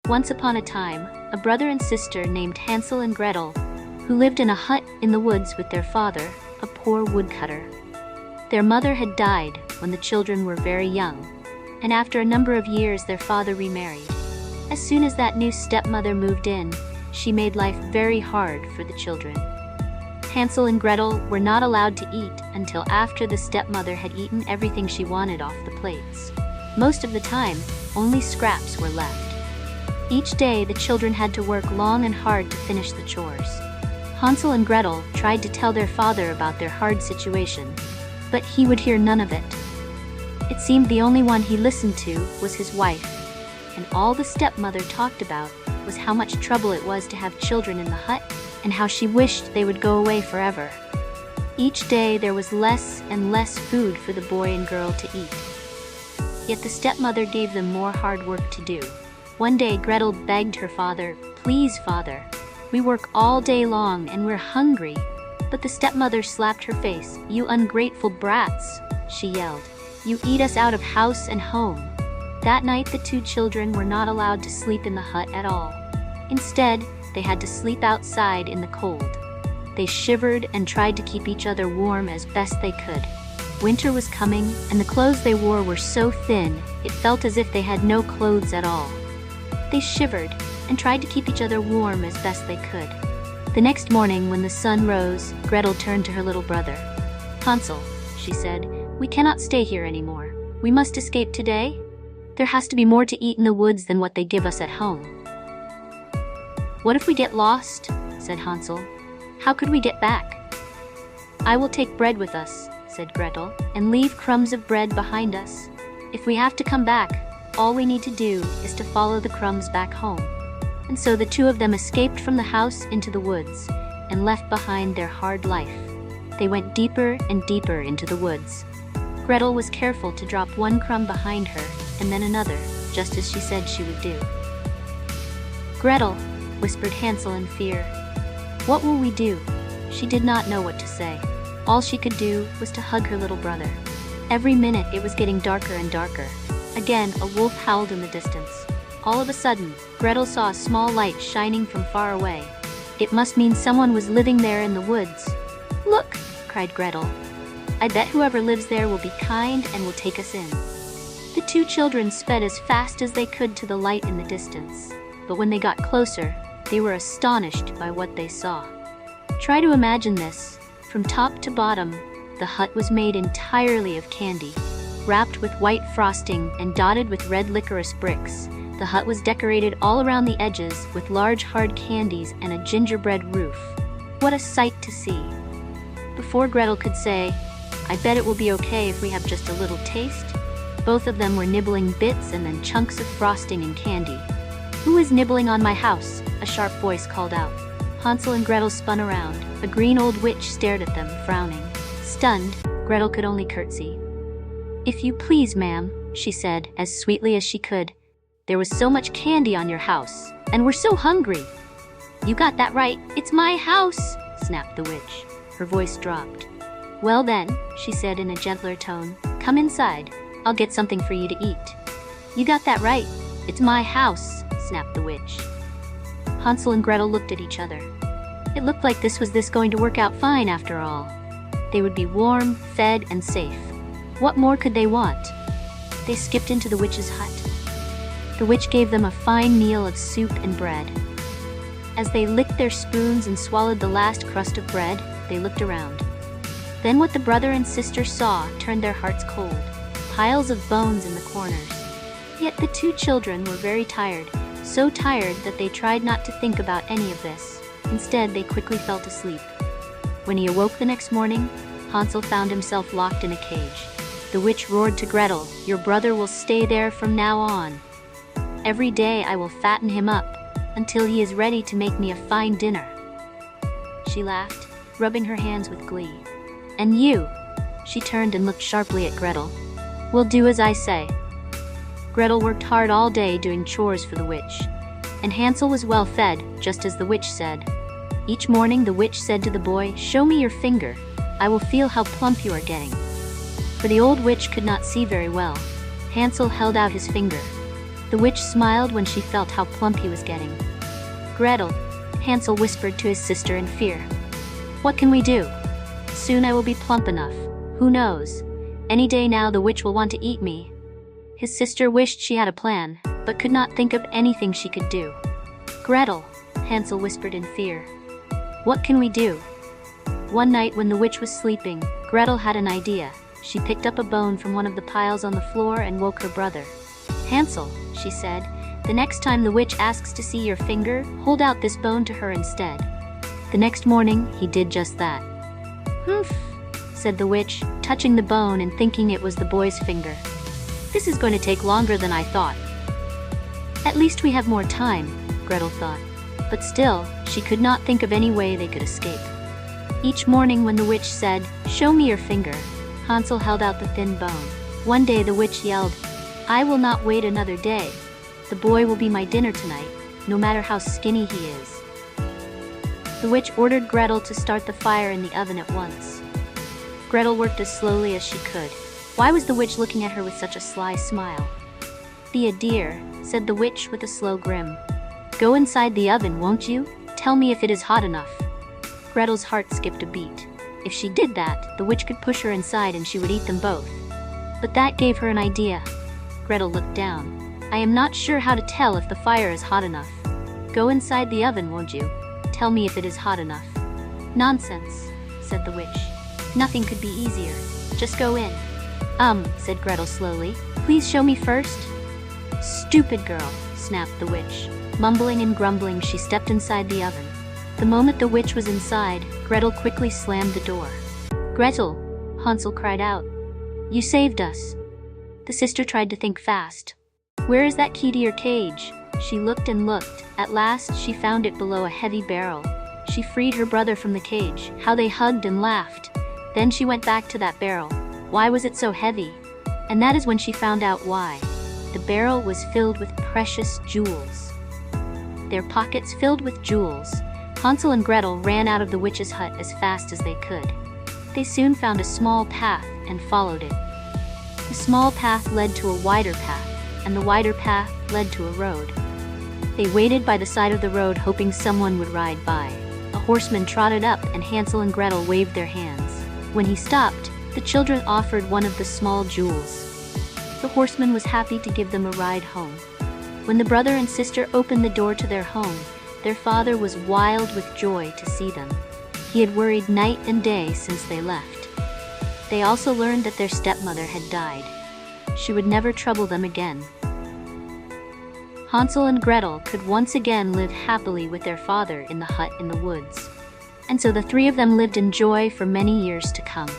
Once upon a time, a brother and sister named Hansel and Gretel, who lived in a hut in the woods with their father, a poor woodcutter. Their mother had died when the children were very young, and after a number of years their father remarried. As soon as that new stepmother moved in, she made life very hard for the children. Hansel and Gretel were not allowed to eat until after the stepmother had eaten everything she wanted off the plates. Most of the time, only scraps were left. Each day the children had to work long and hard to finish the chores. Hansel and Gretel tried to tell their father about their hard situation, but he would hear none of it. It seemed the only one he listened to was his wife, and all the stepmother talked about was how much trouble it was to have children in the hut and how she wished they would go away forever. Each day there was less and less food for the boy and girl to eat. Yet the stepmother gave them more hard work to do. One day Gretel begged her father, "Please, father, we work all day long and we're hungry." But the stepmother slapped her face. "You ungrateful brats," she yelled. "You eat us out of house and home." That night the two children were not allowed to sleep in the hut at all. Instead, they had to sleep outside in the cold. They shivered and tried to keep each other warm as best they could. Winter was coming, and the clothes they wore were so thin, it felt as if they had no clothes at all. They shivered and tried to keep each other warm as best they could. The next morning, when the sun rose, Gretel turned to her little brother. "Hansel," she said, "we cannot stay here anymore. We must escape today. There has to be more to eat in the woods than what they give us at home." "What if we get lost?" said Hansel. "How could we get back?" "I will take bread with us," said Gretel, "and leave crumbs of bread behind us. If we have to come back, all we need to do is to follow the crumbs back home." And so the two of them escaped from the house into the woods and left behind their hard life. They went deeper and deeper into the woods. Gretel was careful to drop one crumb behind her and then another, just as she said she would do. "Gretel," whispered Hansel in fear, "what will we do?" She did not know what to say. All she could do was to hug her little brother. Every minute it was getting darker and darker. Again, a wolf howled in the distance. All of a sudden, Gretel saw a small light shining from far away. It must mean someone was living there in the woods. "Look!" cried Gretel. "I bet whoever lives there will be kind and will take us in." The two children sped as fast as they could to the light in the distance, but when they got closer, they were astonished by what they saw. Try to imagine this. From top to bottom, the hut was made entirely of candy. Wrapped with white frosting and dotted with red licorice bricks, the hut was decorated all around the edges with large hard candies and a gingerbread roof. What a sight to see! Before Gretel could say, "I bet it will be okay if we have just a little taste," both of them were nibbling bits and then chunks of frosting and candy. "Who is nibbling on my house?" a sharp voice called out. Hansel and Gretel spun around. A green old witch stared at them, frowning. Stunned, Gretel could only curtsy. "If you please, ma'am," she said, as sweetly as she could. "There was so much candy on your house, and we're so hungry." "You got that right, it's my house," snapped the witch. Her voice dropped. "Well then," she said in a gentler tone, "come inside. I'll get something for you to eat." "You got that right, it's my house," snapped the witch. Hansel and Gretel looked at each other. It looked like this was going to work out fine after all. They would be warm, fed, and safe. What more could they want? They skipped into the witch's hut. The witch gave them a fine meal of soup and bread. As they licked their spoons and swallowed the last crust of bread, they looked around. Then what the brother and sister saw turned their hearts cold. Piles of bones in the corners. Yet the two children were very tired, so tired that they tried not to think about any of this. Instead, they quickly fell to sleep. When he awoke the next morning, Hansel found himself locked in a cage. The witch roared to Gretel, "Your brother will stay there from now on. Every day I will fatten him up until he is ready to make me a fine dinner." She laughed, rubbing her hands with glee. "And you," she turned and looked sharply at Gretel, "will do as I say." Gretel worked hard all day doing chores for the witch, and Hansel was well fed, just as the witch said. Each morning the witch said to the boy, "Show me your finger. I will feel how plump you are getting." For the old witch could not see very well, Hansel held out his finger. The witch smiled when she felt how plump he was getting. "Gretel," Hansel whispered to his sister in fear. "What can we do? Soon I will be plump enough. Who knows? Any day now the witch will want to eat me." His sister wished she had a plan, but could not think of anything she could do. "Gretel," Hansel whispered in fear. "What can we do?" One night when the witch was sleeping, Gretel had an idea. She picked up a bone from one of the piles on the floor and woke her brother. "Hansel," she said, "the next time the witch asks to see your finger, hold out this bone to her instead." The next morning, he did just that. "Humph," said the witch, touching the bone and thinking it was the boy's finger. "This is going to take longer than I thought." "At least we have more time," Gretel thought. But still, she could not think of any way they could escape. Each morning when the witch said, "Show me your finger," Hansel held out the thin bone. One day the witch yelled, "I will not wait another day. The boy will be my dinner tonight, no matter how skinny he is." The witch ordered Gretel to start the fire in the oven at once. Gretel worked as slowly as she could. Why was the witch looking at her with such a sly smile? "Be a dear," said the witch with a slow grin. "Go inside the oven, won't you? Tell me if it is hot enough." Gretel's heart skipped a beat. If she did that, the witch could push her inside and she would eat them both. But that gave her an idea. Gretel looked down. "I am not sure how to tell if the fire is hot enough. Go inside the oven, won't you? Tell me if it is hot enough." "Nonsense," said the witch. "Nothing could be easier. Just go in." Said Gretel slowly. "Please show me first." "Stupid girl," snapped the witch. Mumbling and grumbling, she stepped inside the oven. The moment the witch was inside, Gretel quickly slammed the door. "Gretel," Hansel cried out. "You saved us." The sister tried to think fast. "Where is that key to your cage?" She looked and looked. At last, she found it below a heavy barrel. She freed her brother from the cage. How they hugged and laughed. Then she went back to that barrel. Why was it so heavy? And that is when she found out why. The barrel was filled with precious jewels. Their pockets filled with jewels, Hansel and Gretel ran out of the witch's hut as fast as they could. They soon found a small path and followed it. The small path led to a wider path, and the wider path led to a road. They waited by the side of the road hoping someone would ride by. A horseman trotted up and Hansel and Gretel waved their hands. When he stopped, the children offered one of the small jewels. The horseman was happy to give them a ride home. When the brother and sister opened the door to their home, their father was wild with joy to see them. He had worried night and day since they left. They also learned that their stepmother had died. She would never trouble them again. Hansel and Gretel could once again live happily with their father in the hut in the woods. And so the three of them lived in joy for many years to come.